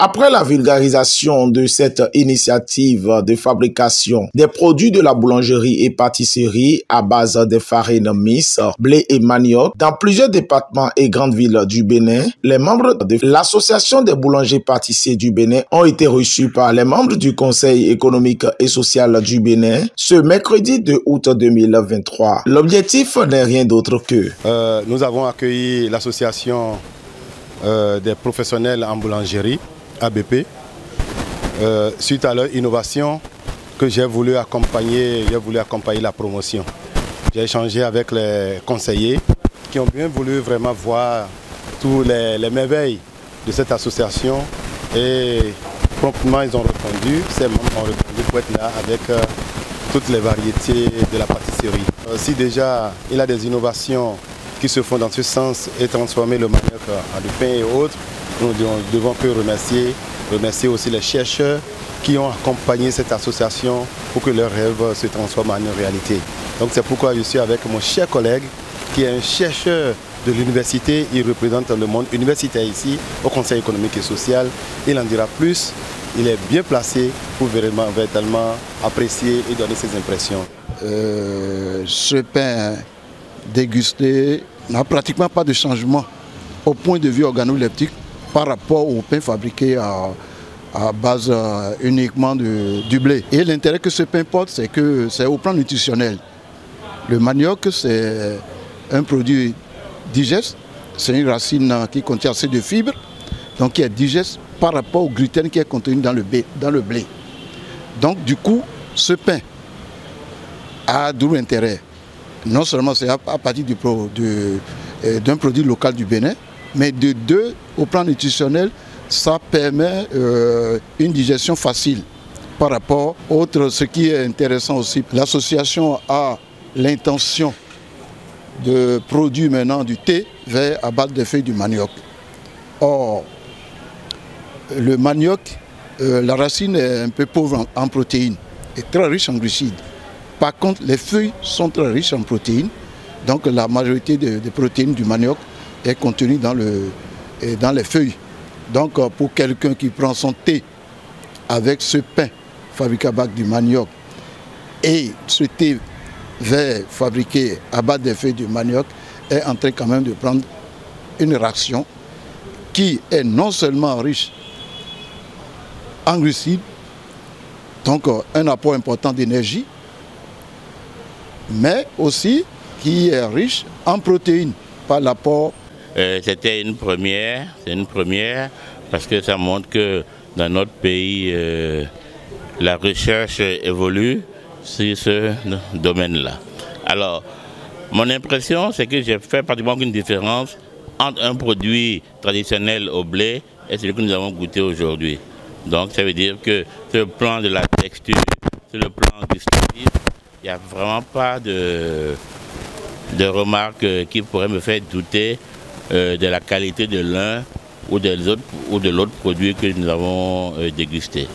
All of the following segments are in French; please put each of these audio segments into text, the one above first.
Après la vulgarisation de cette initiative de fabrication des produits de la boulangerie et pâtisserie à base de farine mix, blé et manioc dans plusieurs départements et grandes villes du Bénin, les membres de l'association des boulangers pâtissiers du Bénin ont été reçus par les membres du Conseil économique et social du Bénin ce mercredi 2 août 2023. L'objectif n'est rien d'autre que... Nous avons accueilli l'association des professionnels en boulangerie, ABP, suite à leur innovation que j'ai voulu accompagner la promotion. J'ai échangé avec les conseillers qui ont bien voulu vraiment voir tous les merveilles de cette association et promptement ils ont répondu, ces membres ont répondu pour être là avec toutes les variétés de la pâtisserie. Si déjà il y a des innovations qui se font dans ce sens et transformer le manioc en du pain et autres, nous ne devons que remercier aussi les chercheurs qui ont accompagné cette association pour que leurs rêves se transforment en une réalité. Donc c'est pourquoi je suis avec mon cher collègue qui est un chercheur de l'université. Il représente le monde universitaire ici au Conseil économique et social. Il en dira plus. Il est bien placé pour véritablement apprécier et donner ses impressions. Ce pain dégusté n'a pratiquement pas de changement au point de vue organoleptique par rapport au pain fabriqué à base uniquement du blé. Et l'intérêt que ce pain porte, c'est que c'est au plan nutritionnel. Le manioc, c'est un produit digeste, c'est une racine qui contient assez de fibres, donc qui est digeste par rapport au gluten qui est contenu dans le blé. Donc du coup, ce pain a d'où l'intérêt. Non seulement c'est à partir d'un produit local du Bénin, mais de deux, au plan nutritionnel, ça permet une digestion facile par rapport à autre. Ce qui est intéressant aussi, l'association a l'intention de produire maintenant du thé vert à base des feuilles du manioc. Or, le manioc, la racine est un peu pauvre en protéines et très riche en glucides. Par contre, les feuilles sont très riches en protéines, donc la majorité des protéines du manioc est contenue dans les feuilles. Donc pour quelqu'un qui prend son thé avec ce pain fabriqué à base du manioc et ce thé vert fabriqué à base des feuilles du manioc, est en train quand même de prendre une ration qui est non seulement riche en glucides, donc un apport important d'énergie, mais aussi qui est riche en protéines par l'apport. C'était une première, parce que ça montre que dans notre pays, la recherche évolue sur ce domaine-là. Alors, mon impression, c'est que j'ai fait pratiquement une différence entre un produit traditionnel au blé et celui que nous avons goûté aujourd'hui. Donc, ça veut dire que sur le plan de la texture, sur le plan gustatif, il n'y a vraiment pas de remarques qui pourraient me faire douter de la qualité de l'un ou de l'autre produit que nous avons dégusté.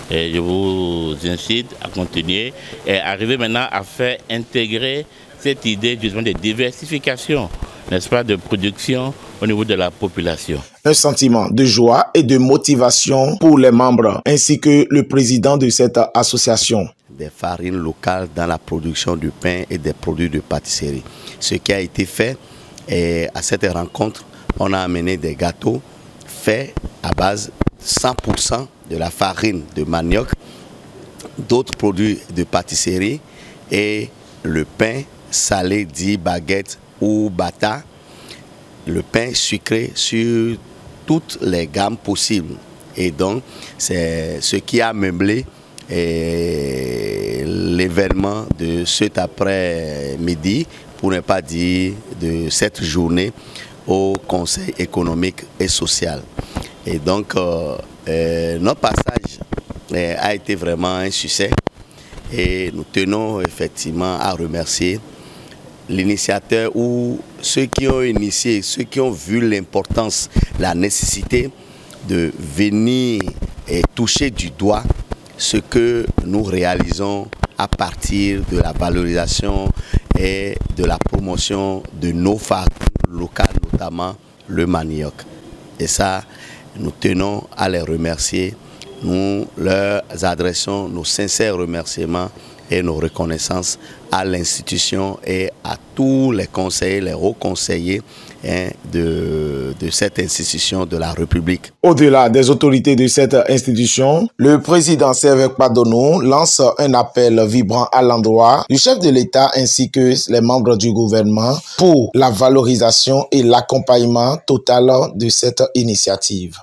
Et je vous incite à continuer et arriver maintenant à faire intégrer cette idée justement de diversification, n'est-ce pas, de production au niveau de la population. Un sentiment de joie et de motivation pour les membres ainsi que le président de cette association. Des farines locales dans la production du pain et des produits de pâtisserie. Ce qui a été fait, et à cette rencontre, on a amené des gâteaux faits à base 100% de la farine de manioc, d'autres produits de pâtisserie et le pain salé dit baguette ou bata, le pain sucré sur toutes les gammes possibles. Et donc, c'est ce qui a meublé l'événement de cet après-midi, pour ne pas dire de cette journée au Conseil économique et social. Et donc, notre passage a été vraiment un succès et nous tenons effectivement à remercier l'initiateur ou ceux qui ont initié, ceux qui ont vu l'importance, la nécessité de venir et toucher du doigt ce que nous réalisons à partir de la valorisation et de la promotion de nos farines locales, notamment le manioc. Et ça, nous tenons à les remercier. Nous leur adressons nos sincères remerciements et nos reconnaissances à l'institution et à tous les conseillers, les hauts conseillers de cette institution de la République. Au-delà des autorités de cette institution, le président Servais Kpadonou lance un appel vibrant à l'endroit du chef de l'État ainsi que les membres du gouvernement pour la valorisation et l'accompagnement total de cette initiative.